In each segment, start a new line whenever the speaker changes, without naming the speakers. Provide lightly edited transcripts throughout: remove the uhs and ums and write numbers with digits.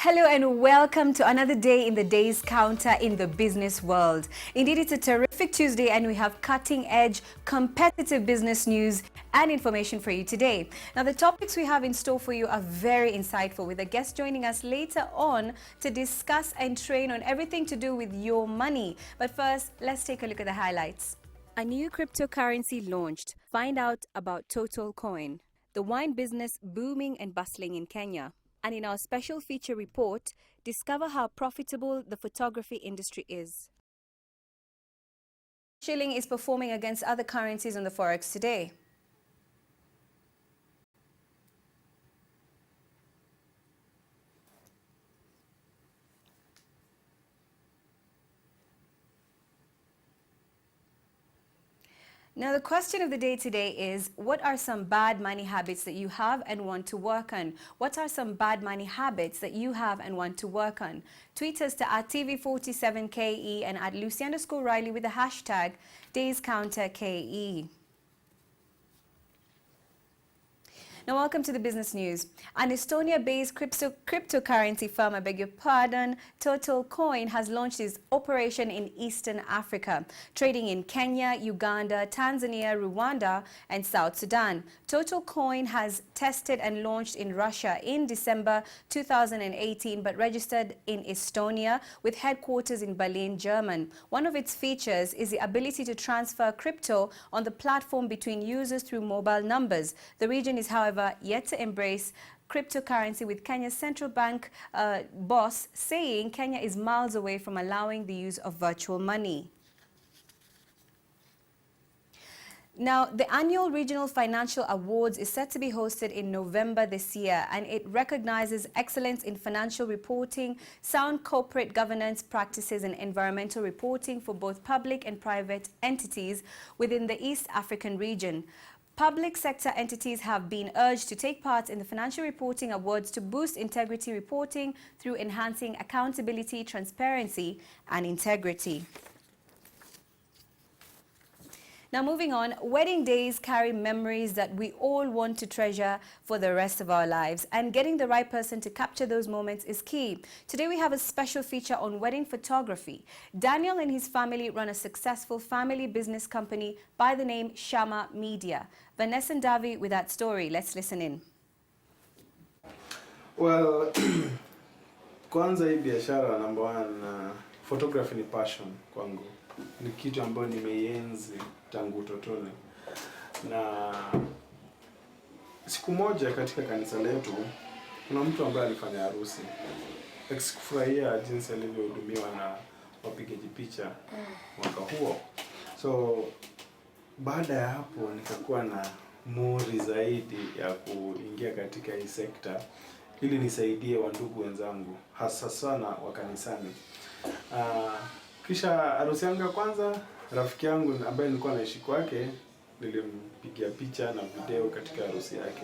Hello and welcome to another day in the Days Counter in the business world. Indeed, it's a terrific Tuesday and we have cutting-edge, competitive business news and information for you today. Now, the topics we have in store for you are very insightful, with a guest joining us later on to discuss and train on everything to do with your money. But first, let's take a look at the highlights. A new cryptocurrency launched. Find out about Total Coin. The wine business booming and bustling in Kenya. And in our special feature report, discover how profitable the photography industry is. Shilling is performing against other currencies on the Forex today. Now, the question of the day today is, what are some bad money habits that you have and want to work on? What are some bad money habits that you have and want to work on? Tweet us to @TV47KE and @Lucy_Riley with the hashtag DaysCounterKE. Now, welcome to the business news. An Estonia-based cryptocurrency firm, I beg your pardon, Total Coin, has launched its operation in Eastern Africa, trading in Kenya, Uganda, Tanzania, Rwanda, and South Sudan. Total Coin has tested and launched in Russia in December 2018, but registered in Estonia with headquarters in Berlin, Germany. One of its features is the ability to transfer crypto on the platform between users through mobile numbers. The region is, however, yet to embrace cryptocurrency, with Kenya's central bank boss saying Kenya is miles away from allowing the use of virtual money. Now, the annual Regional Financial Awards is set to be hosted in November this year, and it recognizes excellence in financial reporting, sound corporate governance practices, and environmental reporting for both public and private entities within the East African region. Public sector entities have been urged to take part in the Financial Reporting Awards to boost integrity reporting through enhancing accountability, transparency, and integrity. Now, moving on, wedding days carry memories that we all want to treasure for the rest of our lives, and getting the right person to capture those moments is key. Today we have a special feature on wedding photography. Daniel and his family run a successful family business company by the name Shama Media. Vanessa and Davi with that story. Let's listen in.
Well, kwanza hii biashara number one, photography ni passion kwangu. Ni kitu ambayo nimeienzi tangu utotoni. Na siku moja katika kanisa letu kuna mtu ambaye alifanya harusi. Sikufurahia jinsi alivyohudumiwa na wapigaji picha mwaka huo. So baada ya hapo nikakuwa na muri zaidi ya kuingia katika hii sekta ili nisaidie wandugu wenzangu, hasa sana wa kanisani. Kisha harusi yangu ya kwanza, rafiki yangu ambaye nilikuwa naishi kwake, nilimpigia picha na video katika harusi yake.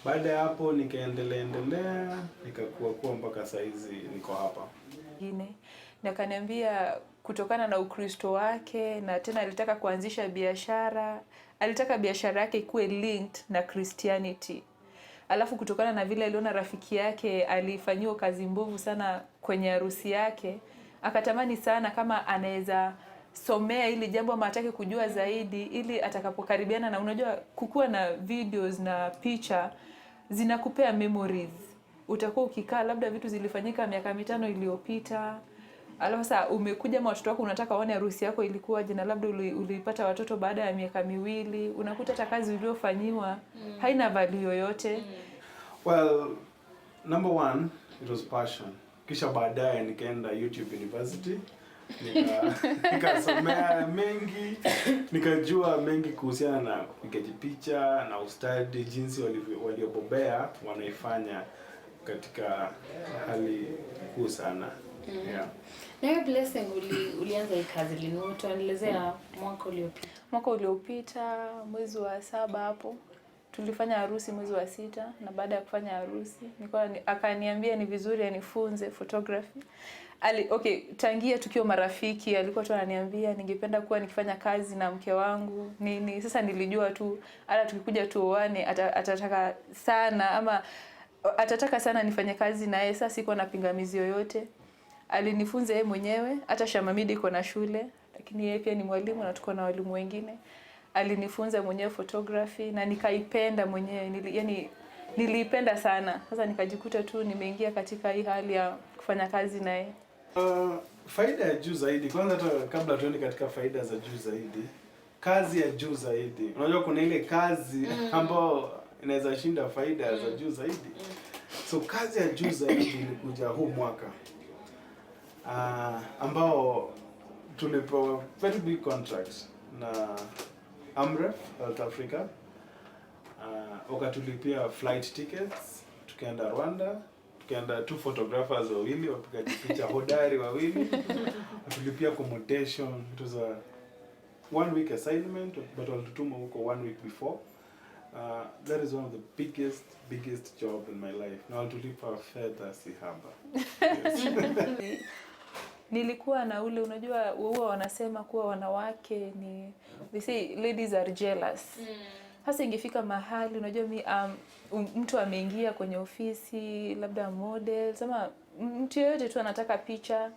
Baada ya hapo nikaendelea nikakuwa mpaka saizi niko hapa.
Na akaniambia kutokana na Ukristo wake, na tena alitaka kuanzisha biashara, alitaka biashara yake ikuwe linked na Christianity. Alafu kutokana na vile aliona rafiki yake alifanyiwa kazi mbovu sana kwenye harusi yake, akatamani sana kama anaweza somea ili jambo ama atake kujua zaidi, ili atakapokaribiana, na unajua kukuwa na videos na picha zinakupea memories. Utakuwa ukikaa labda vitu zilifanyika miaka 5 iliyopita. Alafu sasa umekuja na watoto wako, unataka waone harusi yako ilikuwaje, na labda ulipata watoto baada ya miaka 2, unakuta hata kazi uliyofanywa haina value yoyote.
Well, number one, it was passion. Kisha baadaye nikaenda YouTube University, nikasomea mengi, nikajua mengi kuhusiana na kupiga picha na ustadi, jinsi waliobobea wanaifanya katika hali kuu sana. Yeah.
Na Blessing, ulianza hii kazi lini? Tuelezea mwaka uliopita.
Mwaka uliopita mwezi wa 7 hapo tulifanya harusi mwezi wa 6, na baada ya kufanya harusi akaniambia ni vizuri anifunze photography. Tangia tukiwa marafiki alikuwa tu ananiambia ningependa kuwa nikifanya kazi na mke wangu nini. Sasa nilijua tu hata tukikuja tuoane atataka sana, ama atataka sana nifanye kazi naye. Sasa siko na pingamizi yoyote. Alinifunza yeye mwenyewe, hata Shamamidi iko na shule, lakini yeye pia ni mwalimu na tuko na walimu wengine. Alinifunza mwenyewe photography na nikaipenda mwenyewe, niliipenda sana. Sasa nikajikuta tu nimeingia katika hii hali ya kufanya kazi naye.
Faida ya juu zaidi, kwanza hata kabla tuende katika faida za juu zaidi, kazi ya juu zaidi. Unajua kuna ile kazi ambayo inaweza shinda faida za juu zaidi. So kazi ya juu zaidi ilikuja huu mwaka. Ambao tulipewa very big contract na Amref Health Africa. Wakatulipia flight tickets, tukaenda Rwanda, tukaenda 2 photographers wawili, wapigaji picha hodari wawili, tulipia accommodation. It was a 1 week assignment, but walitutuma huko 1 week before. That is one of the biggest job in my life. Na walitulipa fedha si haba. Yes.
Nilikuwa na ule, unajua huwa wanasema kuwa wanawake ni, they say ladies are jealous. Hasa ingefika mahali, unajua mtu ameingia kwenye ofisi, labda model, sama mtu yeyote tu anataka picha,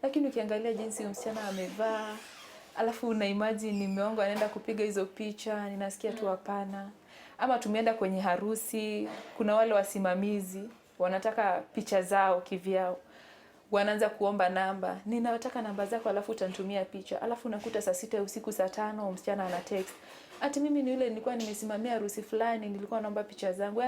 lakini ukiangalia jinsi msichana amevaa, alafu una imagine nimeongo anaenda kupiga hizo picha, ninasikia tu hapana. Ama tumeenda kwenye harusi, kuna wale wasimamizi wanataka picha zao kivyao. Wanaanza kuomba namba. Ninataka namba zako alafu utanitumia picha. Alafu unakuta saa 6 usiku, saa 5 msichana ana text. Ati mimi ni yule nilikuwa nimesimamia harusi fulani, nilikuwa naomba picha zangu.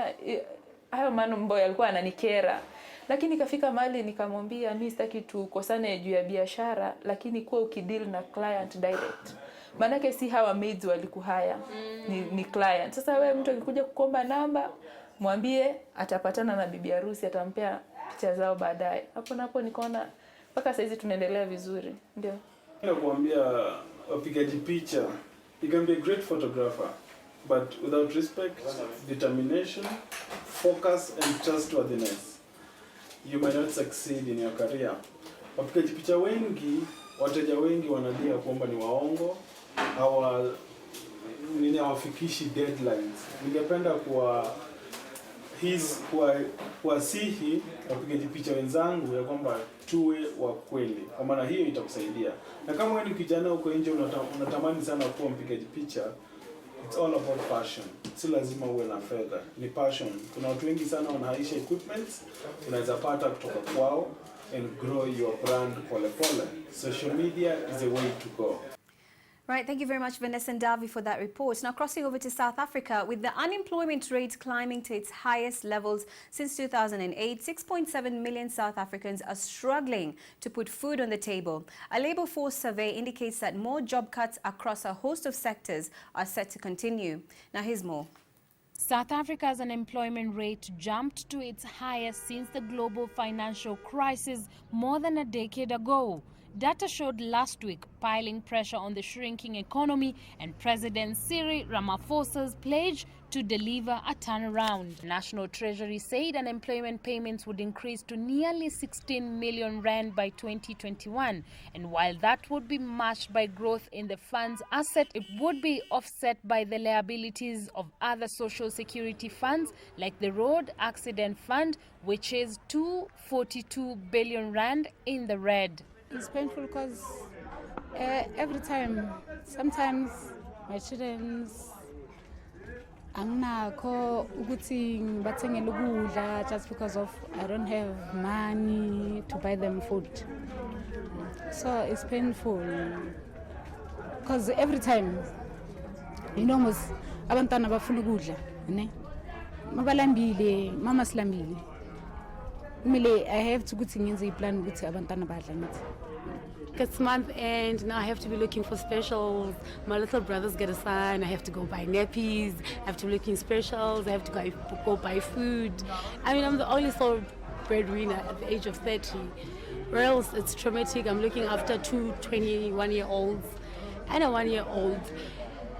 Hayo mambo yalikuwa yananikera. Lakini kafika mahali nikamwambia mimi sitaki tukosane juu ya biashara, lakini kwa ukideal na client direct. Maanake si hawa maids walikuhaya, ni client. Sasa wewe mtu akikuja kukomba namba, mwambie atapatana na bibi harusi, atampea picha zao baadaye. Hapo nikaona mpaka sasa hizi tunaendelea vizuri. Ndio.
Nakuambia wapigaji picha, you can be a great photographer, but without respect, determination, focus and trustworthiness, you may not succeed in your career. Wapigaji picha wengi, wateja wengi wanalia kwamba ni waongo, hawafikishi deadlines. Ningependa kuwasihi wapigaji picha wenzangu ya kwamba tuwe wa kweli, kwa maana hiyo itakusaidia. Na kama wewe ni kijana uko nje unatamani sana kuwa mpigaji picha, it's all about passion. Si lazima uwe na fedha, ni passion. Kuna watu wengi sana wanahaisha equipments, unaweza pata kutoka kwao and grow your brand pole pole. Social media is the way to go.
Right, thank you very much, Vanessa Ndavi, for that report. Now, crossing over to South Africa, with the unemployment rate climbing to its highest levels since 2008, 6.7 million South Africans are struggling to put food on the table. A Labour Force survey indicates that more job cuts across a host of sectors are set to continue. Now, here's more.
South Africa's unemployment rate jumped to its highest since the global financial crisis more than a decade ago. Data showed last week, piling pressure on the shrinking economy and President Cyril Ramaphosa's pledge to deliver a turnaround. The National Treasury said unemployment payments would increase to nearly 16 million rand by 2021. And while that would be matched by growth in the fund's asset, it would be offset by the liabilities of other social security funds like the Road Accident Fund, which is 242 billion rand in the red.
It's painful because every time, sometimes my children's anginakho ukuthi bathengele ukudla just because of I don't have money to buy them food. So it's painful because every time, you know, abantwana bafuna ukudla, ne? Mabalambile, mama silambile. I have to go to plan with abantwana badla.
It's month end, now I have to be looking for specials. My little brothers get a son, I have to go buy nappies, I have to be looking specials, I have to go buy food. I mean, I'm the only sole breadwinner at the age of 30. Or else it's traumatic. I'm looking after 2 21-year-olds and a 1-year-old.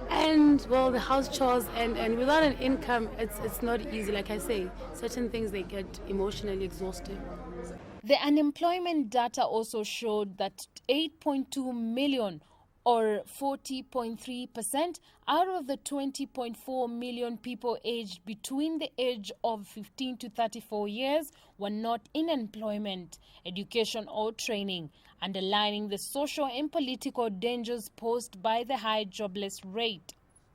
And well, the house chores and without an income, it's not easy. Like I say, certain things they get emotionally exhausted.
The unemployment data also showed that 8.2 million or 40.3% out of the 20.4 million people aged between the age of 15 to 34 years were not in employment, education or training, underlining the social and political dangers posed by the high jobless rate.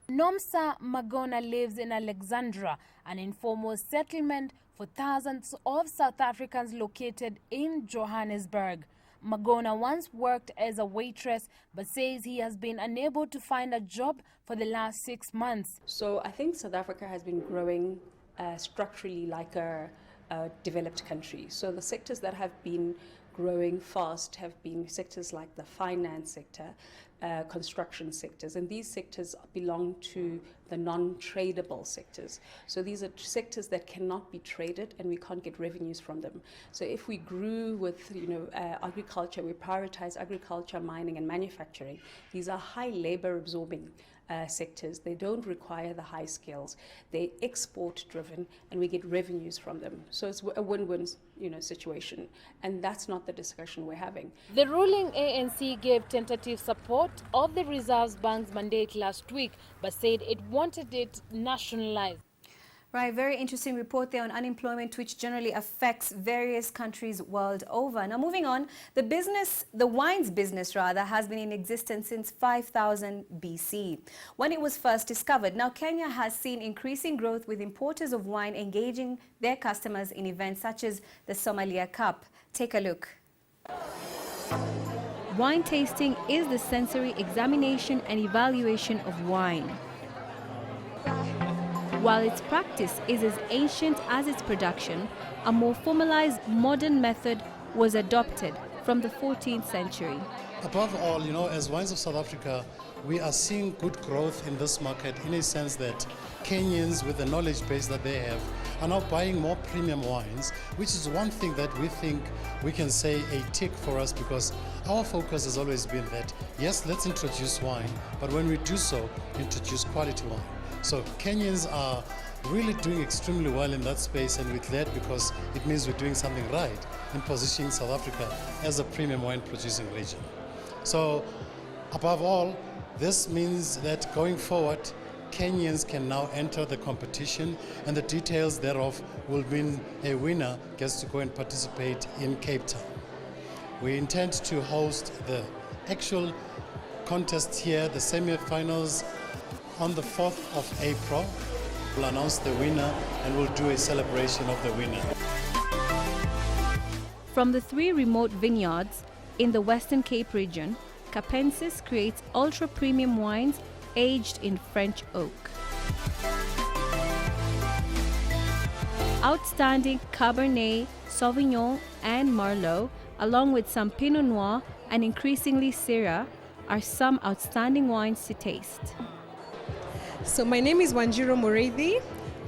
Nomsa Magona lives in Alexandra, an informal settlement for thousands of South Africans located in Johannesburg. Magona once worked as a waitress but says he has been unable to find a job for the last 6 months.
So I think South Africa has been growing structurally like a developed country. So the sectors that have been growing fast have been sectors like the finance sector, construction sectors, and these sectors belong to the non-tradable sectors. So these are sectors that cannot be traded and we can't get revenues from them. So if we grew with agriculture, we prioritize agriculture, mining and manufacturing. These are high labor absorbing sectors. They don't require the high skills. They're export driven and we get revenues from them. So it's a win-win situation, and that's not the discussion we're having.
The ruling ANC gave tentative support of the Reserve Bank's mandate last week but said it wanted it nationalized.
Right, very interesting report there on unemployment, which generally affects various countries world over. Now, moving on, the wines business has been in existence since 5000 BC, when it was first discovered. Now, Kenya has seen increasing growth with importers of wine engaging their customers in events such as the Somalia Cup. Take a look. Wine tasting is the sensory examination and evaluation of wine. While its practice is as ancient as its production, a more formalized modern method was adopted from the 14th century.
Above all, as Wines of South Africa, we are seeing good growth in this market in a sense that Kenyans, with the knowledge base that they have, are now buying more premium wines, which is one thing that we think we can say a tick for us, because our focus has always been that, yes, let's introduce wine, but when we do so, introduce quality wine. So Kenyans are really doing extremely well in that space, and we're glad because it means we're doing something right in positioning South Africa as a premium wine producing region. So above all, this means that going forward, Kenyans can now enter the competition, and the details thereof will mean a winner gets to go and participate in Cape Town. We intend to host the actual contest here, the semi-finals, on the 4th of April. We'll announce the winner and we'll do a celebration of the winner.
From the 3 remote vineyards in the Western Cape region, Capensis creates ultra-premium wines aged in French oak. Outstanding Cabernet, Sauvignon and Merlot, along with some Pinot Noir and increasingly Syrah, are some outstanding wines to taste.
So my name is Wanjiro Moreithi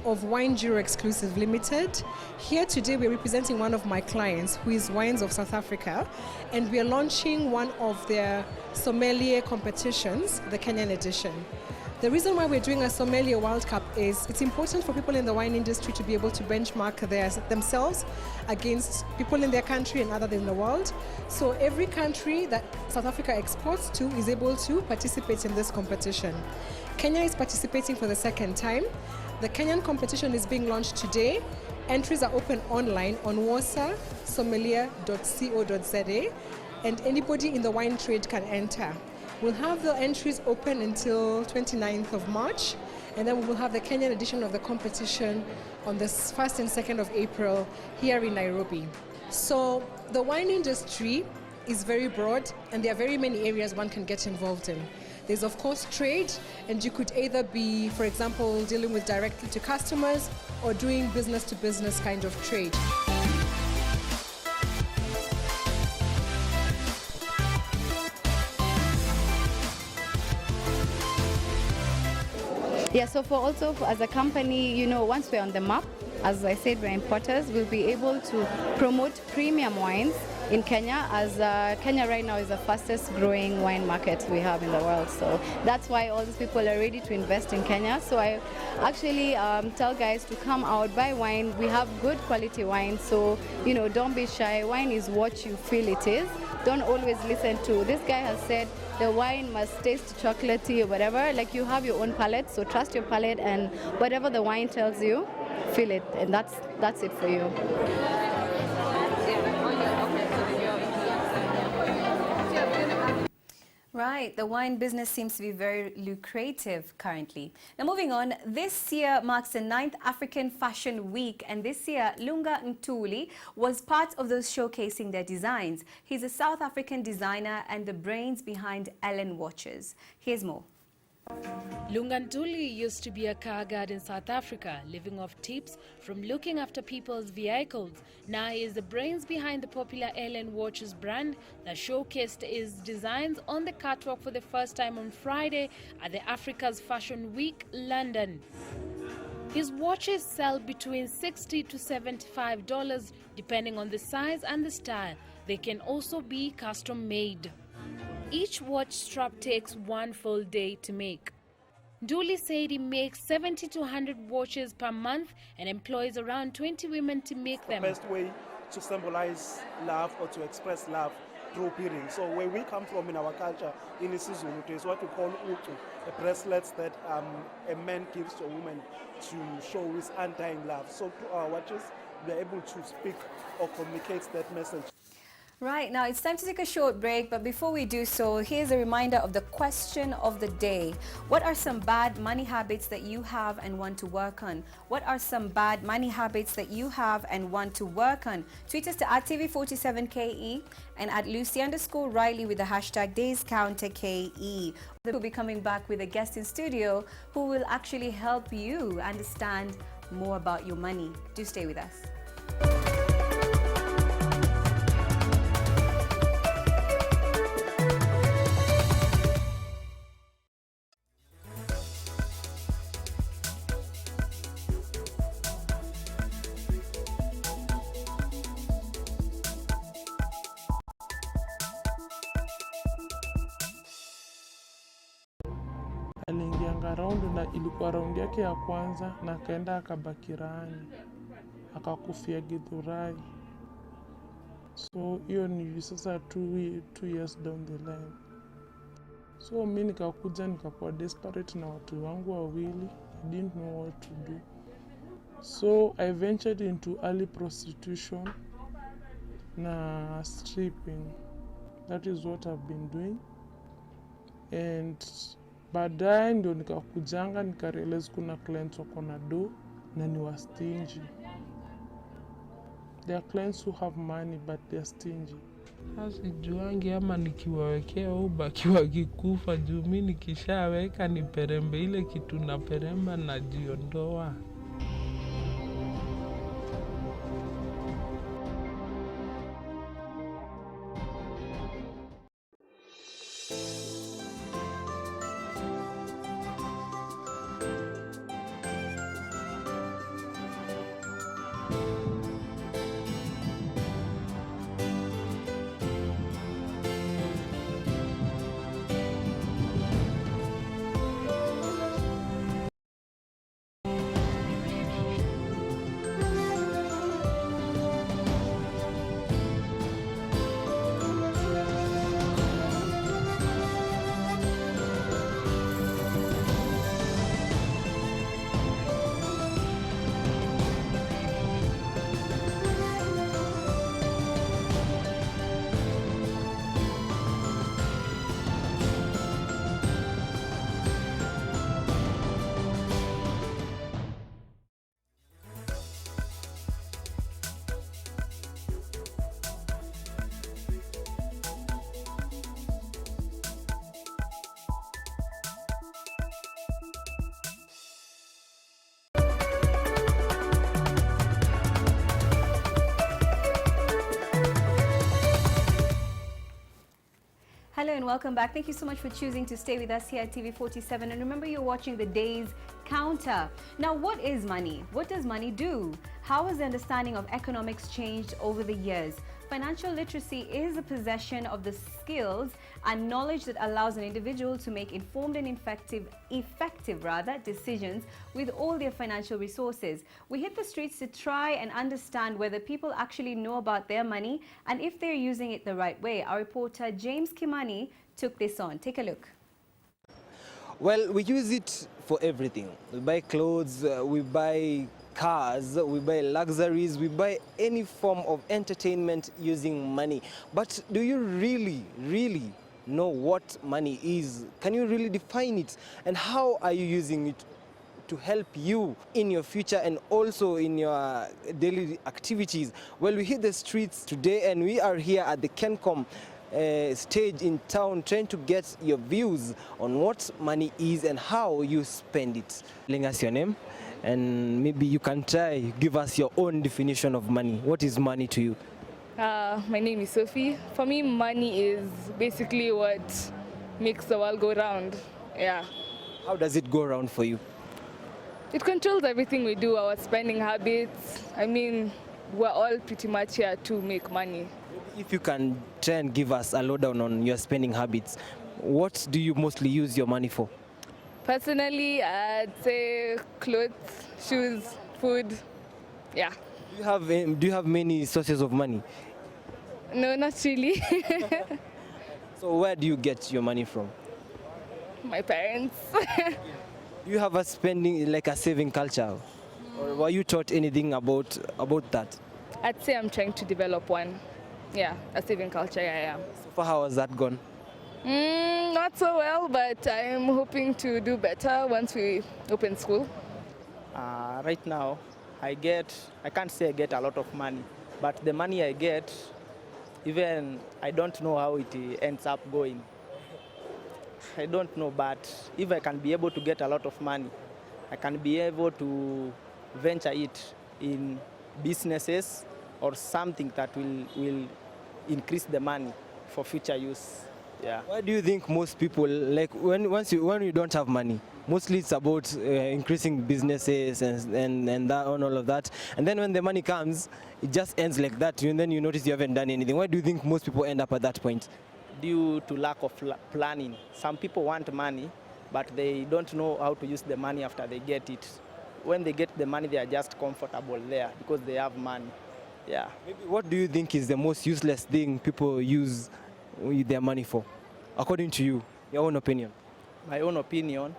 of Wine Jiro Exclusive Limited. Here today we're representing one of my clients who is Wines of South Africa, and we are launching one of their sommelier competitions, the Kenyan edition. The reason why we're doing a Sommelier World Cup is it's important for people in the wine industry to be able to benchmark themselves against people in their country and other than the world. So every country that South Africa exports to is able to participate in this competition. Kenya is participating for the second time. The Kenyan competition is being launched today. Entries are open online on wosasommelier.co.za, and anybody in the wine trade can enter. We'll have the entries open until 29th of March, and then we will have the Kenyan edition of the competition on the 1st and 2nd of April here in Nairobi. So the wine industry is very broad, and there are very many areas one can get involved in. There's of course trade, and you could either be, for example, dealing with directly to customers or doing business to business kind of trade.
Yeah, so as a company, once we're on the map, as I said, we're importers, we'll be able to promote premium wines in Kenya, as Kenya right now is the fastest growing wine market we have in the world. So that's why all these people are ready to invest in Kenya. So I actually tell guys to come out, buy wine. We have good quality wine, so don't be shy. Wine is what you feel it is. Don't always listen to this guy has said the wine must taste chocolatey or whatever. Like, you have your own palate, so trust your palate, and whatever the wine tells you, feel it, and that's it for you.
Right, the wine business seems to be very lucrative currently. Now moving on, this year marks the 9th African Fashion Week, and this year Lunga Ntuli was part of those showcasing their designs. He's a South African designer and the brains behind Ellen watches. Here's more.
Lunga Ntuli used to be a car guard in South Africa, living off tips from looking after people's vehicles. Now he is the brains behind the popular Ellen watches brand that showcased his designs on the catwalk for the first time on Friday at the Africa's Fashion Week, London. His watches sell between $60 to $75 depending on the size and the style. They can also be custom made. Each watch strap takes one full day to make. Ntuli said he makes 70 to 100 watches per month and employs around 20 women to make them.
The best way to symbolize love or to express love through beading. So where we come from in our culture, in isiZulu, there is what we call ucu, a bracelets that a man gives to a woman to show his undying love. So through our watches, we are able to speak or communicate that message.
Right, now it's time to take a short break, but before we do so, here's a reminder of the question of the day. What are some bad money habits that you have and want to work on? What are some bad money habits that you have and want to work on? Tweet us to @TV47KE and @Lucy_Riley with the hashtag DaysCounterKE. We'll be coming back with a guest in studio who will actually help you understand more about your money. Do stay with us.
Aliingianga raundi na ilikuwa raundi yake ya kwanza, na akaenda akabaki rani, akakufia Githurai. So hiyo ni sasa 2 years down the line. So mi nikakuja nikakuwa desperate na watu wangu wawili. I didn't know what to do. So I ventured into early prostitution na stripping. That is what I've been doing. And baadaye ndio nikakujanga nikarealize kuna clients wako na do na ni wa stingy. There are clients who have money but they are stingy. Sijuangi ama nikiwawekea au baki wakikufa, juu mi nikishaweka ni perembe, ile kitu na peremba na jiondoa.
Hello and welcome back. Thank you so much for choosing to stay with us here at TV47. And remember, you're watching the Days Counter. Now, what is money? What does money do? How has the understanding of economics changed over the years? Financial literacy is a possession of the skills and knowledge that allows an individual to make informed and effective decisions with all their financial resources. We hit the streets to try and understand whether people actually know about their money and if they're using it the right way. Our reporter James Kimani took this on. Take a look.
Well, we use it for everything. We buy clothes, we buy cars, we buy luxuries, we buy any form of entertainment using money. But do you really know what money is? Can you really define it? And how are you using it to help you in your future and also in your daily activities? Well, we hit the streets today and we are here at the Kencom stage in town trying to get your views on what money is and how you spend it. Telling us your name and maybe you can try give us your own definition of money. What is money to you?
My name is Sophie. For me, money is basically what makes the world go round. Yeah.
How does it go around for you?
It controls everything we do, our spending habits. I mean, we're all pretty much here to make money.
If you can try and give us a lowdown on your spending habits, what do you mostly use your money for?
Personally, I'd say clothes, shoes, food. Yeah.
Do you have many sources of money?
No, not really.
So where do you get your money from?
My parents.
Do you have a spending, like a saving culture? Or were you taught anything about that?
I'd say I'm trying to develop one. Yeah, a saving culture, yeah.
So far, how has that gone?
Not so well, but I'm hoping to do better once we open school.
Right now, I can't say I get a lot of money, but the money I get, even I don't know how it ends up going. I don't know, but if I can be able to get a lot of money, I can be able to venture it in businesses or something that will increase the money for future use. Yeah.
Why do you think most people, like when you don't have money, mostly it's about increasing businesses and that, and all of that, and then when the money comes, it just ends like that, and then you notice you haven't done anything. Why do you think most people end up at that point?
Due to lack of planning. Some people want money, but they don't know how to use the money after they get it. When they get the money, they are just comfortable there because they have money. Yeah.
Maybe what do you think is the most useless thing people use their money for, according to you, your own opinion?
My own opinion,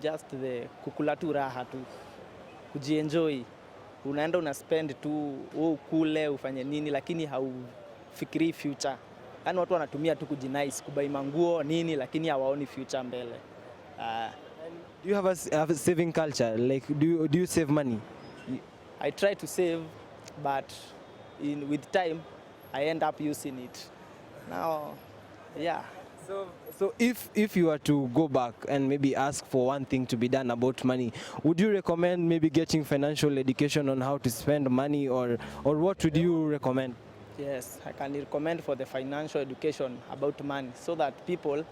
just the kukula tu raha tu, kujienjoy. Unaenda unaspend tu, ukule ufanye nini, lakini haufikiri future. Yaani watu wanatumia tu kujinice, kubai manguo nini, lakini hawaoni future mbele.
Do you have a saving culture? Like, do you save money?
I try to save, but with time, I end up using it. Now, yeah.
So if you were to go back and maybe ask for one thing to be done about money, would you recommend maybe getting financial education on how to spend money, or what would you recommend?
Yes, I can recommend for the financial education about money so that people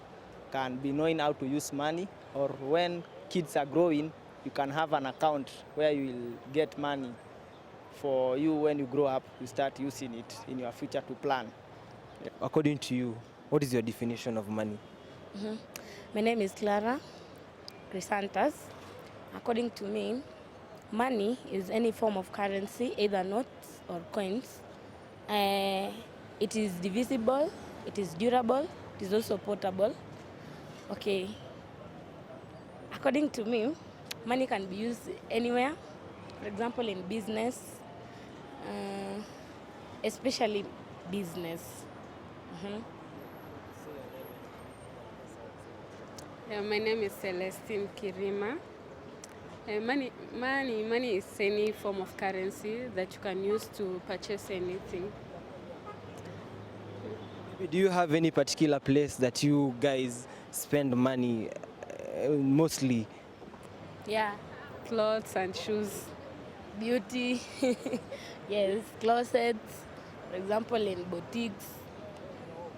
can be knowing how to use money, or when kids are growing, you can have an account where you will get money for you when you grow up, you start using it in your future to plan.
According to you, what is your definition of money?
My name is Clara Crisantas. According to me, money is any form of currency, either notes or coins. It is divisible, it is durable, it is also portable. Okay. According to me, money can be used anywhere. For example, in business, especially business.
My name is Celestine Kirima. Money is any form of currency that you can use to purchase anything.
Do you have any particular place that you guys spend money mostly?
Yeah, clothes and shoes.
Beauty, yes, closets, for example, in boutiques.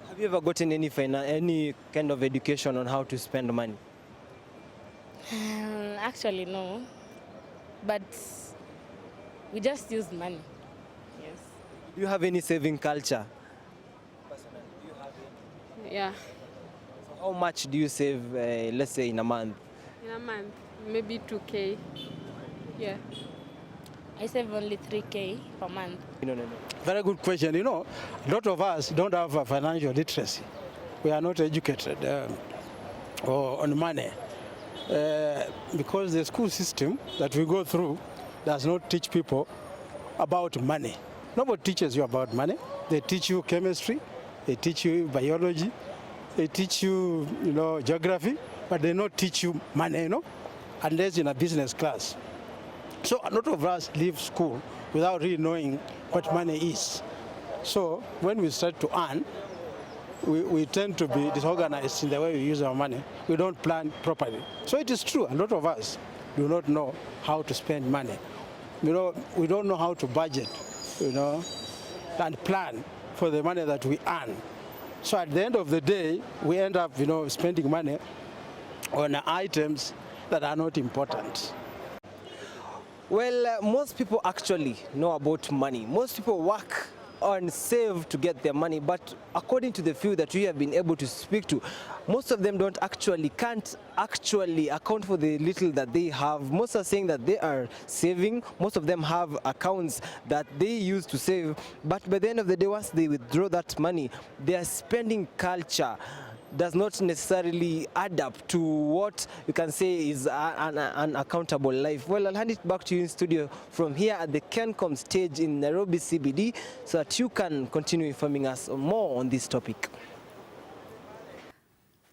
Have you ever gotten any kind of education on how to spend money?
Actually, no. But we just use money. Yes.
Do you have any saving culture?
Yeah,
So how much do you save, let's say, in a month?
in a month, maybe 2K. Yeah.
I save only 3K per month.
No.
Very good question. You know, a lot of us don't have a financial literacy. We are not educated on money because the school system that we go through does not teach people about money. Nobody teaches you about money. They teach you chemistry, they teach you biology, they teach you, geography, but they don't teach you money, unless in a business class. So a lot of us leave school without really knowing what money is. So when we start to earn, we tend to be disorganized in the way we use our money. We don't plan properly. So it is true, a lot of us do not know how to spend money. We don't know how to budget, and plan for the money that we earn. So at the end of the day, we end up, spending money on items that are not important.
Well, most people actually know about money. Most people work and save to get their money, but according to the few that we have been able to speak to, most of them can't actually account for the little that they have. Most are saying that they are saving. Most of them have accounts that they use to save, but by the end of the day, once they withdraw that money, their spending culture does not necessarily add up to what you can say is an accountable life. Well, I'll hand it back to you in studio from here at the Kencom stage in Nairobi CBD so that you can continue informing us more on this topic.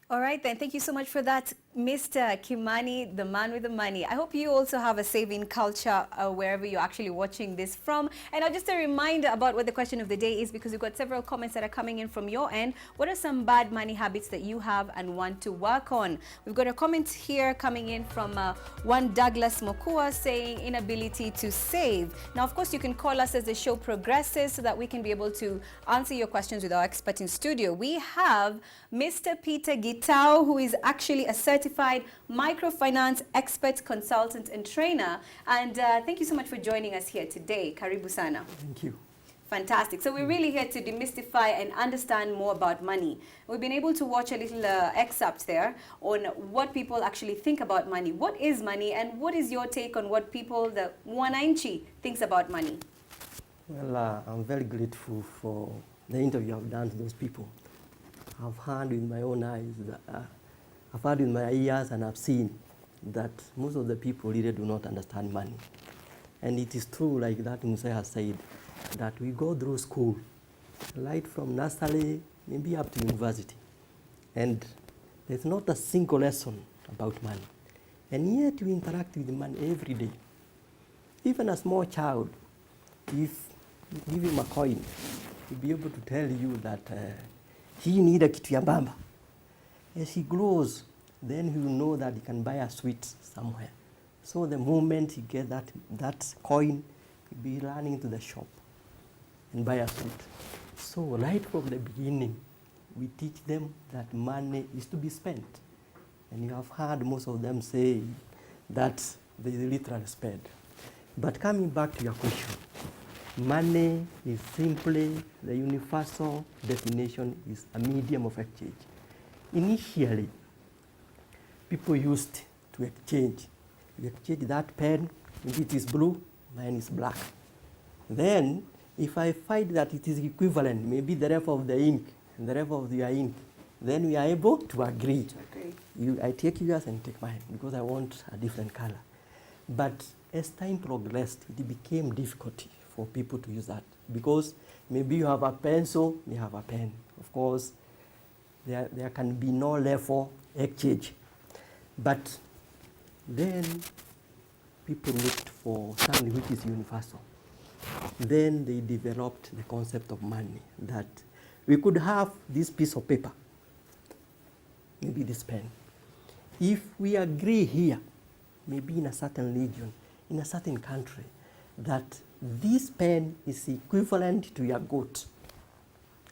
All right, then. Thank you so much for that, Mr. Kimani, the man with the money. I hope you also have a saving culture wherever you're actually watching this from. And just a reminder about what the question of the day is, because we've got several comments that are coming in from your end. What are some bad money habits that you have and want to work on? We've got a comment here coming in from one Douglas Mokua saying inability to save. Now, of course, you can call us as the show progresses so that we can be able to answer your questions with our expert in studio. We have Mr. Peter Gitao, who is actually a certified microfinance expert, consultant, and trainer. And thank you so much for joining us here today. Karibu sana.
Thank you.
Fantastic. So we're really here to demystify and understand more about money. We've been able to watch a little excerpt there on what people actually think about money. What is money, and what is your take on what people, the Mwananchi, thinks about money?
Well, I'm very grateful for the interview I've done to those people. I've heard with my own eyes, I've heard with my ears, and I've seen that most of the people really do not understand money. And it is true, like that Musa has said, that we go through school, right from nursery, maybe up to university. And there's not a single lesson about money. And yet we interact with money every day. Even a small child, if you give him a coin, he'll be able to tell you that he needs a kitu ya bamba. As he grows, then he will know that he can buy a sweet somewhere. So the moment he gets that coin, he'll be running to the shop and buy a sweet. So right from the beginning, we teach them that money is to be spent. And you have heard most of them say that they literally spend. But coming back to your question, money is simply the universal definition is a medium of exchange. Initially, people used to exchange. You exchange that pen, maybe it is blue, mine is black. Then, if I find that it is equivalent, maybe the rest of the ink and the rest of your ink, then we are able to agree. I take yours and take mine because I want a different color. But as time progressed, it became difficult for people to use that because maybe you have a pencil, you have a pen. Of course, there can be no level exchange. But then people looked for something which is universal. Then they developed the concept of money, that we could have this piece of paper, maybe this pen. If we agree here, maybe in a certain region, in a certain country, that this pen is equivalent to your goat,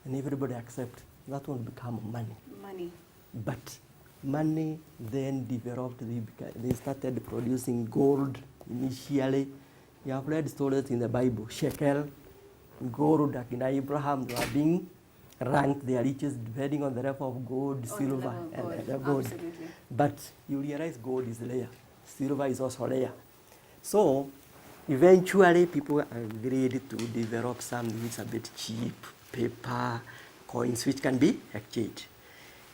and everybody accepts, that will become money.
Money.
But money then developed, they started producing gold initially. You have read stories in the Bible, shekel, gold, like in Abraham, they are being ranked their riches depending on the level of gold, silver, and gold.
Absolutely.
But you realize gold is rare, silver is also rare. So eventually people agreed to develop something which is a bit cheap, paper, coins, which can be exchanged.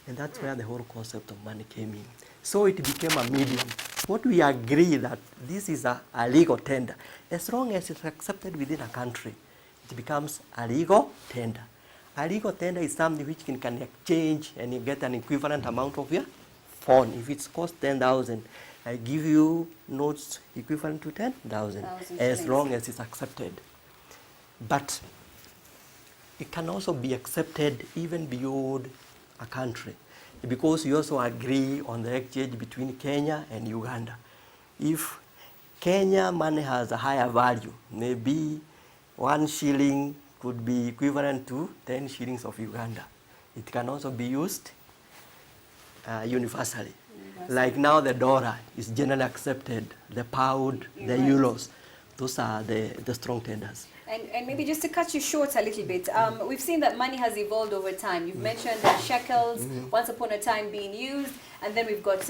And that's where the whole concept of money came in. So it became a medium. What we agree that this is a legal tender. As long as it's accepted within a country, it becomes a legal tender. A legal tender is something which can exchange and you get an equivalent amount of your phone. If it's cost 10,000, I give you notes equivalent to 10,000 as long as it's accepted. But it can also be accepted even beyond a country, because you also agree on the exchange between Kenya and Uganda. If Kenya money has a higher value, maybe 1 shilling could be equivalent to 10 shillings of Uganda. It can also be used universally. Like now the dollar is generally accepted, the pound, the euros. Those are the strong tenders.
And maybe just to cut you short a little bit, we've seen that money has evolved over time. You've mentioned shekels, once upon a time being used, and then we've got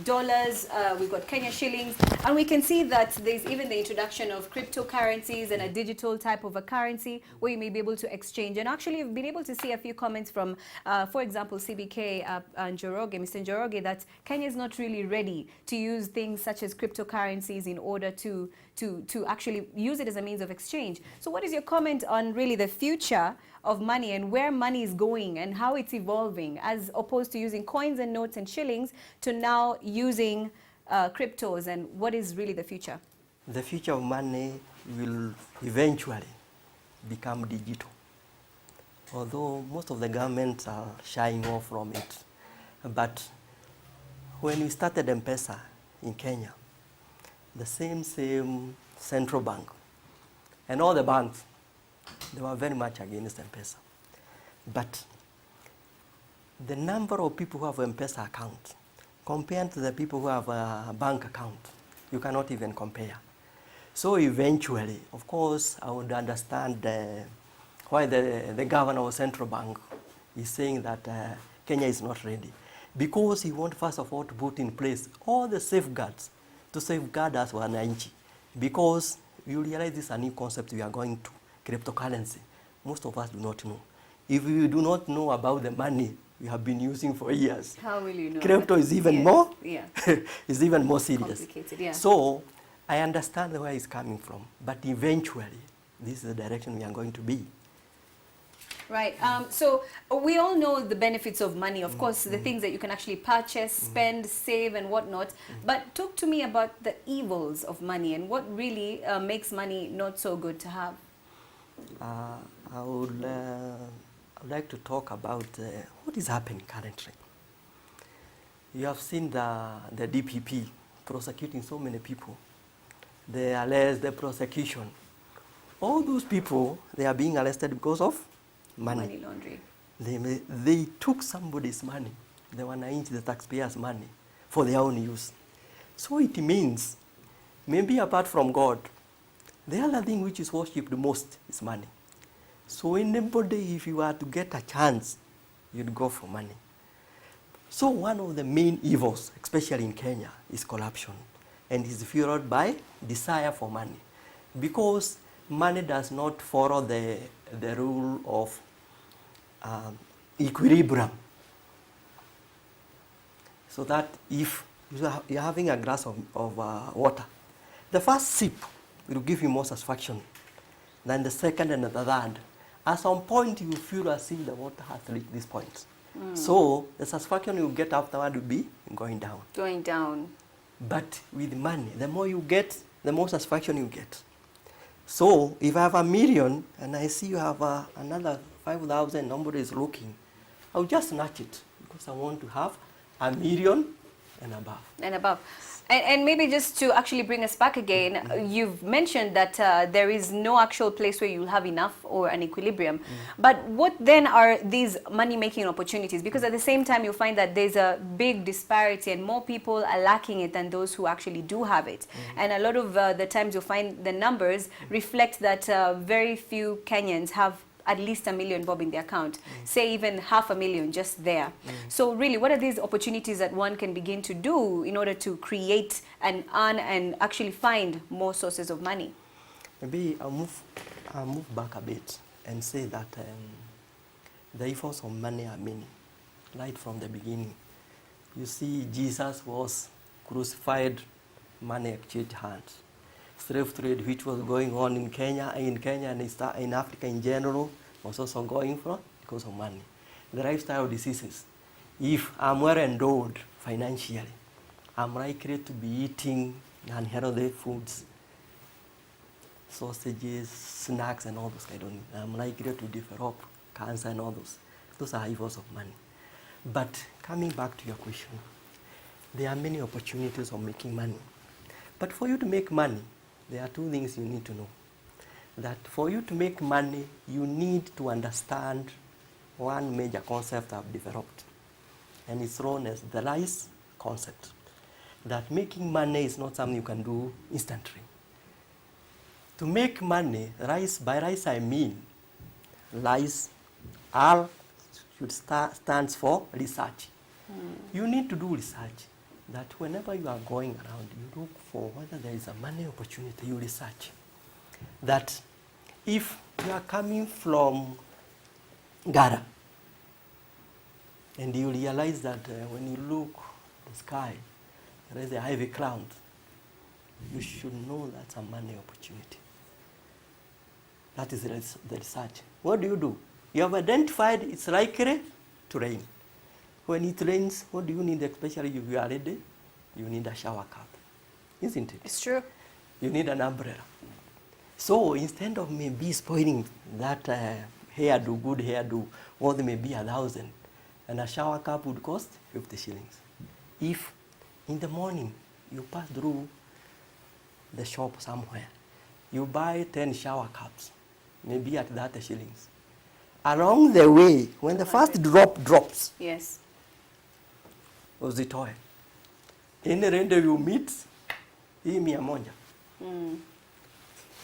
dollars, we've got Kenya shillings, and we can see that there's even the introduction of cryptocurrencies and a digital type of a currency where you may be able to exchange. And actually, you've been able to see a few comments from, for example, CBK and Njoroge, Mr. Njoroge, that Kenya is not really ready to use things such as cryptocurrencies in order to actually use it as a means of exchange. So what is your comment on really the future of money and where money is going and how it's evolving, as opposed to using coins and notes and shillings to now using cryptos, and what is really the future?
The future of money will eventually become digital, although most of the governments are shying off from it. But when we started M-Pesa in Kenya, the same central bank and all the banks, they were very much against M-Pesa. But the number of people who have M-Pesa account compared to the people who have a bank account, you cannot even compare. So eventually, of course, I would understand why the governor of central bank is saying that Kenya is not ready. Because he wants, first of all, to put in place all the safeguards to safeguard us wananchi. Because you realize this is a new concept we are going to, cryptocurrency. Most of us do not know. If you do not know about the money we have been using for years,
how will you know?
Crypto is even more, is even more serious.
Complicated, yeah.
So I understand where it's coming from, but eventually this is the direction we are going to be.
Right. So we all know the benefits of money, of course, the things that you can actually purchase, spend, save, and whatnot. But talk to me about the evils of money and what really makes money not so good to have.
I would like to talk about what is happening currently. You have seen the DPP prosecuting so many people. They arrest, the prosecution. All those people, they are being arrested because of money
laundering.
They took somebody's money, the wananchi, the taxpayers' money, for their own use. So it means, maybe apart from God, the other thing which is worshipped most is money. So anybody, if you are to get a chance, you'd go for money. So one of the main evils, especially in Kenya, is corruption, and is fueled by desire for money, because money does not follow the rule of equilibrium. So that if you're having a glass of water, the first sip will give you more satisfaction than the second and the third. At some point, you feel as if the water has reached this point. So the satisfaction you get afterward will be going down.
Going down.
But with money, the more you get, the more satisfaction you get. So if I have 1 million and I see you have another 5,000, nobody is looking, I'll just snatch it because I want to have 1 million and above.
And above. And maybe just to actually bring us back again, you've mentioned that there is no actual place where you'll have enough or an equilibrium. But what then are these money-making opportunities? Because at the same time, you'll find that there's a big disparity and more people are lacking it than those who actually do have it. And a lot of the times you'll find the numbers reflect that very few Kenyans have at least $1 million bob in their account, say even $500,000 just there. So really, what are these opportunities that one can begin to do in order to create and earn and actually find more sources of money?
Maybe I'll move back a bit and say that the efforts of money are many, right from the beginning. You see, Jesus was crucified, money exchanged hands. Slave trade, which was going on in Kenya and in Africa in general, was also going for because of money. The lifestyle diseases. If I'm well endowed financially, I'm likely to be eating unhealthy foods, sausages, snacks, and all those kind of things. I'm likely to develop cancer and all those. Those are evils of money. But coming back to your question, there are many opportunities of making money. But for you to make money, there are two things you need to know. That for you to make money, you need to understand one major concept I've developed. And it's known as the rice concept. That making money is not something you can do instantly. To make money, by rice I mean, rice, R stands for research. You need to do research. That whenever you are going around, you look for whether there is a money opportunity, you research. That if you are coming from Gara, and you realize that when you look at the sky, there is a heavy cloud, you should know that's a money opportunity. That is the research. What do? You have identified it's likely to rain. When it rains, what do you need, especially if you are ready? You need a shower cap, isn't it?
It's true.
You need an umbrella. So instead of maybe spoiling that hairdo, good hairdo, what may be 1,000, and a shower cap would cost 50 shillings. If in the morning you pass through the shop somewhere, you buy 10 shower caps, maybe at 30 shillings. Along the way, when the first drop drops,
yes,
uzitoe. Any render you meet, hii 100.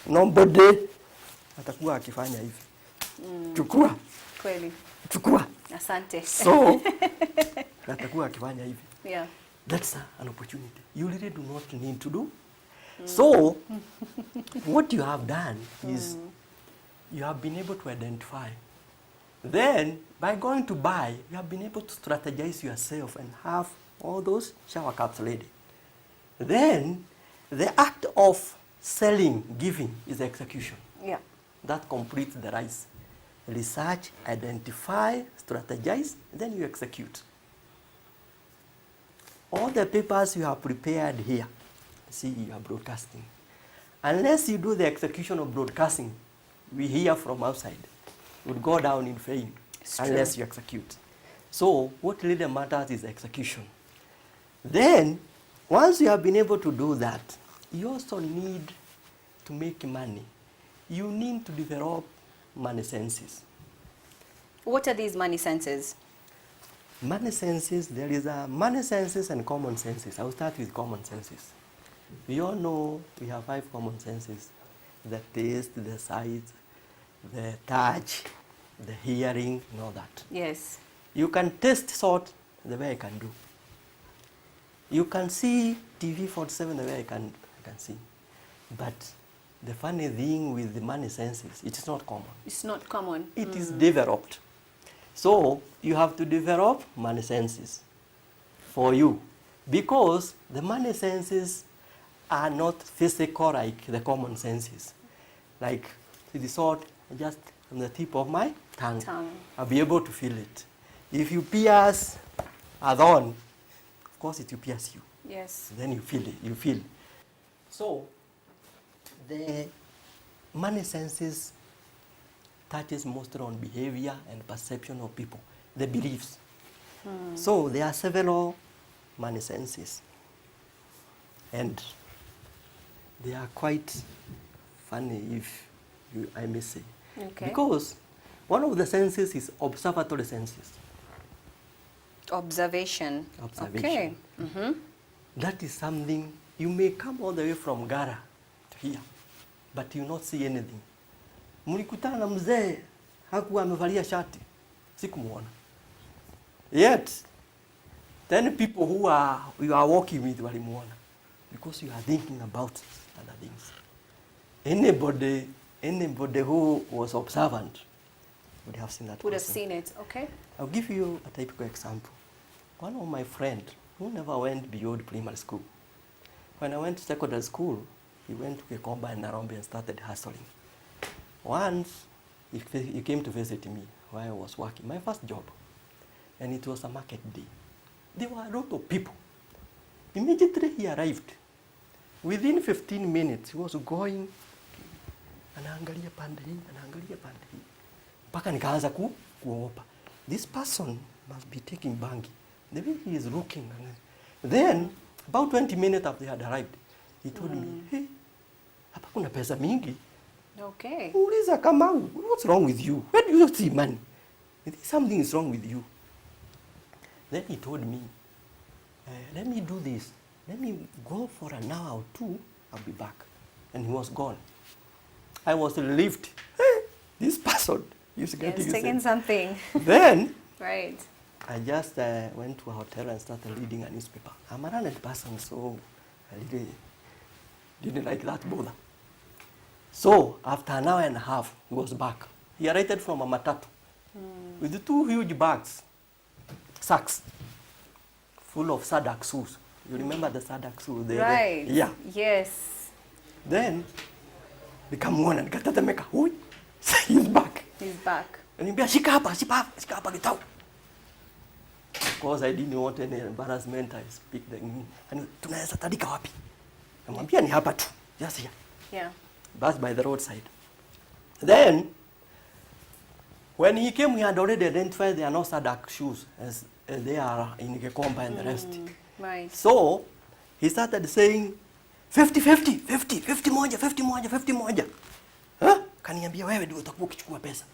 Nobody atakuwa akifanya hivi. Chukua.
Kweli.
Chukua.
Asante.
So, atakuwa akifanya hivi.
Yeah.
That's an opportunity. You really do not need to do. So, what you have done is you have been able to identify. Then, by going to buy, you have been able to strategize yourself and have all those shower caps ready. Then, the act of selling, giving, is execution.
Yeah.
That completes the rice. Research, identify, strategize, then you execute. All the papers you have prepared here, see, you are broadcasting. Unless you do the execution of broadcasting, we hear from outside, would go down in fame unless you execute. So what really matters is execution. Then, once you have been able to do that, you also need to make money. You need to develop money senses.
What are these money senses?
Money senses, there is a money senses and common senses. I'll start with common senses. We all know we have 5 common senses: the taste, the sight, the touch, the hearing, and all that.
Yes.
You can taste salt the way I can do. You can see TV 47 the way I can see. But the funny thing with the money senses, it is not common.
It's not common.
It is developed. So you have to develop money senses for you, because the money senses are not physical like the common senses. Like the salt just on the tip of my tongue. I'll be able to feel it. If you pierce a thorn, of course it will pierce you.
Yes.
Then you feel it, you feel. So the money senses touches mostly on behavior and perception of people, the beliefs. So there are several money senses. And they are quite funny, if I may say.
Okay.
Because one of the senses is observatory senses.
Observation.
Observation.
Okay. Mm-hmm.
That is something, you may come all the way from Gara to here, but you not see anything. Mlikutana na mzee, hakuwa amevalia shati, sikumuona. Yet, 10 people who you are walking with walimuona, because you are thinking about other things. Anybody who was observant would have seen that
Would have
person.
seen it. Okay.
I'll give you a typical example. One of my friends who never went beyond primary school. When I went to secondary school, he went to Kekomba and Nairobi and started hustling. Once, he came to visit me while I was working, my first job. And it was a market day. There were a lot of people. Immediately he arrived. Within 15 minutes, he was going, anaangalia pande hii, anaangalia pande hii. Mpaka nikaanza kuogopa. This person must be taking bangi. The way he is looking. Then, about 20 minutes after he had arrived, he told me, hey, hapa kuna pesa mingi.
Okay.
Uliza Kamau, what's wrong with you? Where do you see money? Something is wrong with you. Then he told me, let me do this. Let me go for an hour or two, I'll be back. And he was gone. I was relieved. Hey, this person is getting
taking something.
Then,
right.
I just went to a hotel and started reading a newspaper. I'm a learned person, so I really didn't like that bother. So, after an hour and a half, he was back. He arrived from a matatu with the 2 huge bags, sacks, full of Sadak shoes. You remember the Sadak shoes?
Right.
Yeah.
Yes.
Then, nikamwona, nikatetemeka. Hui, he's back.
He's back.
Niambia, shika hapa kitau. Of course, I didn't want any embarrassment. I speak the English. And tunaweza tandika wapi? Namwambia ni hapa tu. Just here.
Yeah.
That's by the roadside. Then, when he came, he had already identified there are no Sadak shoes as they are in Kekomba and the rest.
Right.
So, he started saying, 50 moja. Huh? Kaniambia wewe ndio utakuwa ukichukua pesa.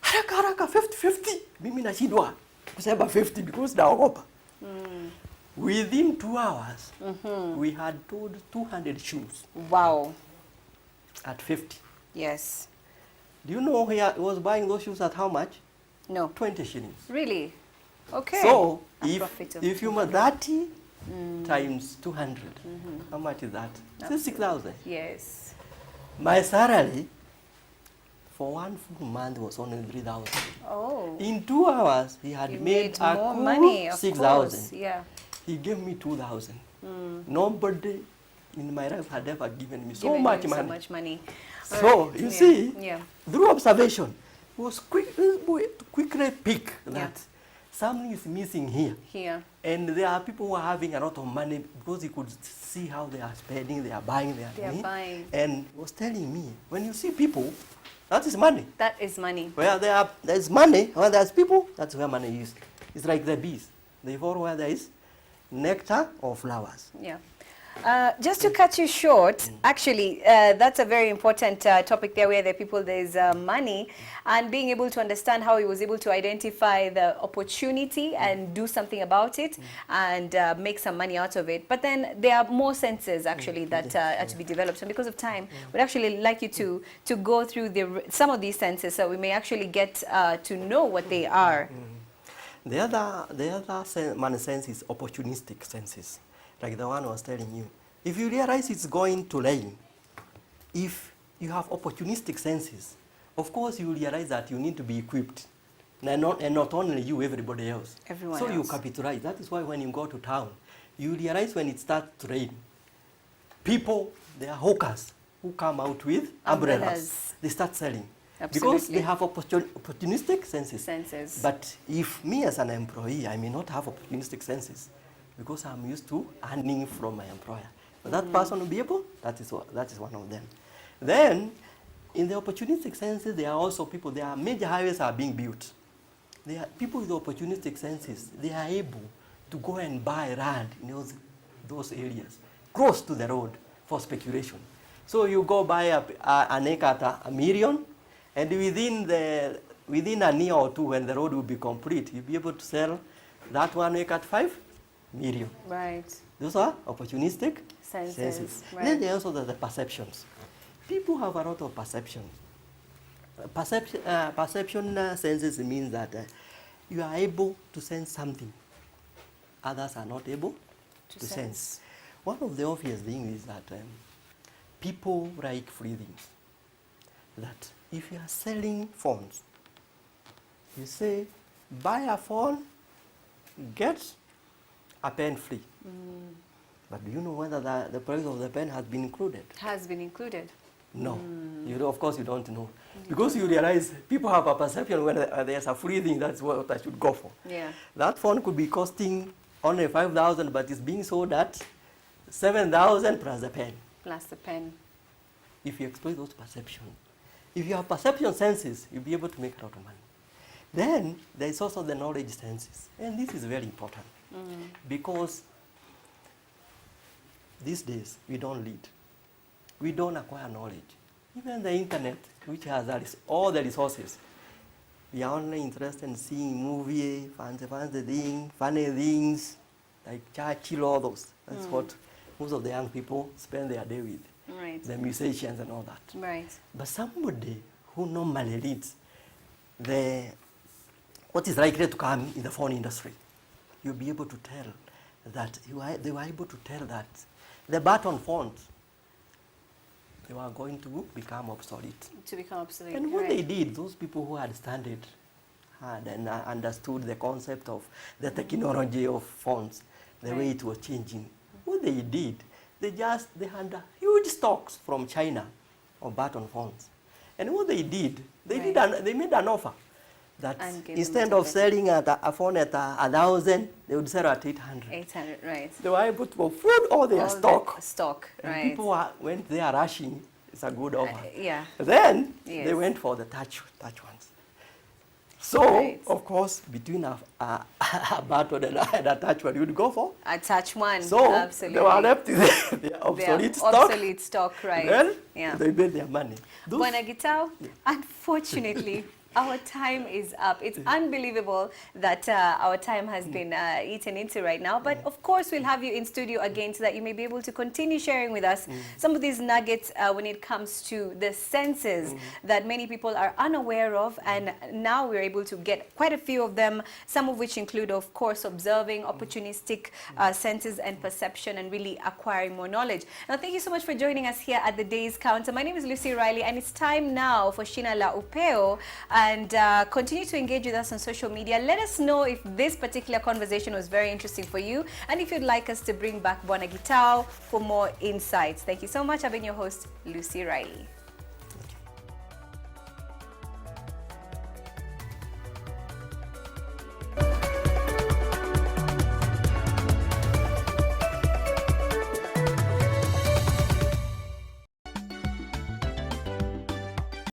Haraka 50. Mimi nashindwa kusema 50 because naogopa. Within 2 hours, we had told 200 shoes.
Wow.
At 50.
Yes.
Do you know he was buying those shoes at how much?
No.
20 shillings.
Really? Okay.
So,
profit of
if you make 30 times 200, how much is that? It's 6,000.
Yes.
My salary for 1 full month was only 3,000.
Oh.
In 2 hours, he had
You
made a
more
cool
money, of
6,000.
course. Yeah.
He gave me 2,000. Nobody in my life had ever given me so
Giving
much
you
money.
So much money.
So, you see,
Yeah.
through observation, he was quickly pick that something is missing here.
Here.
And there are people who are having a lot of money because he could see how they are spending, they are buying, they are
buying.
And he was telling me, when you see people, that is money.
That is money.
Where there's money, where there's people, that's where money is. It's like the bees. They follow where there is nectar or flowers.
Yeah. Just to cut you short, actually, that's a very important topic there where there's money, and being able to understand how he was able to identify the opportunity and do something about it and make some money out of it. But then there are more senses actually that are to be developed. And because of time, we'd actually like you to go through some of these senses so we may actually get to know what they are.
The other money sense is opportunistic senses. Like the one I was telling you. If you realize it's going to rain, if you have opportunistic senses, of course you realize that you need to be equipped. And not only you, everybody else.
Everyone
so
else.
You capitalize. That is why when you go to town, you realize when it starts to rain, people, they are hawkers who come out with umbrellas. They start selling.
Absolutely.
Because they have opportunistic senses.
Senses.
But if me as an employee, I may not have opportunistic senses because I'm used to earning from my employer. But that person will be able, that is one of them. Then, in the opportunistic senses, there are also people, there are major highways are being built. There are people with opportunistic senses, they are able to go and buy land in those those areas, close to the road for speculation. So you go buy an acre at a million, and within a year or two, when the road will be complete, you'll be able to sell that 1 acre at 5 million.
Right.
Those are opportunistic
senses. Right.
Then there are also the perceptions. People have a lot of perception. Perception senses means that you are able to sense something others are not able to sense. One of the obvious things is that people like free things. That if you are selling phones, you say, buy a phone, get a pen free. But do you know whether the price of the pen has been included?
Has been included.
No, of course you don't know. Because you realize people have a perception when there's a free thing, that's what I should go for.
Yeah.
That phone could be costing only 5,000, but it's being sold at 7,000 plus the pen.
Plus the pen.
If you exploit those perceptions, if you have perception senses, you'll be able to make a lot of money. Then there's also the knowledge senses, and this is very important because these days we don't lead. We don't acquire knowledge. Even the internet, which has all the resources, we are only interested in seeing movie, funny things, like Churchill, all those. That's what most of the young people spend their day with.
Right.
The musicians and all that.
Right.
But somebody who normally leads what is likely to come in the phone industry, you'll be able to tell that they were able to tell that the button phones, they were going to become obsolete.
To become obsolete.
And what they did, those people who had studied had and understood the concept of the technology of phones, the way it was changing, what they did, they had huge stocks from China of button phones. And what they did, they made an offer that instead of selling a phone at 1,000, they would sell at 800.
800, right.
They were able to afford all their stock.
Right.
And people went there rushing. It's a good offer.
Yeah.
Then they went for the touch ones. So, of course, between a button and a touch one, you would go for
a touch one.
So
absolutely.
They were left with their obsolete stock.
Obsolete stock, right.
Then they made their money.
Bwana Gitau, unfortunately, our time is up. It's unbelievable that our time has been eaten into right now. But of course, we'll have you in studio again so that you may be able to continue sharing with us some of these nuggets when it comes to the senses that many people are unaware of. And now we're able to get quite a few of them, some of which include, of course, observing, opportunistic senses and perception, and really acquiring more knowledge. Now, thank you so much for joining us here at the Day's Counter. My name is Lucy Riley, and it's time now for Shina La Upeo. And continue to engage with us on social media. Let us know if this particular conversation was very interesting for you, and if you'd like us to bring back Bwana Gitau for more insights. Thank you so much. I've been your host, Lucy Riley.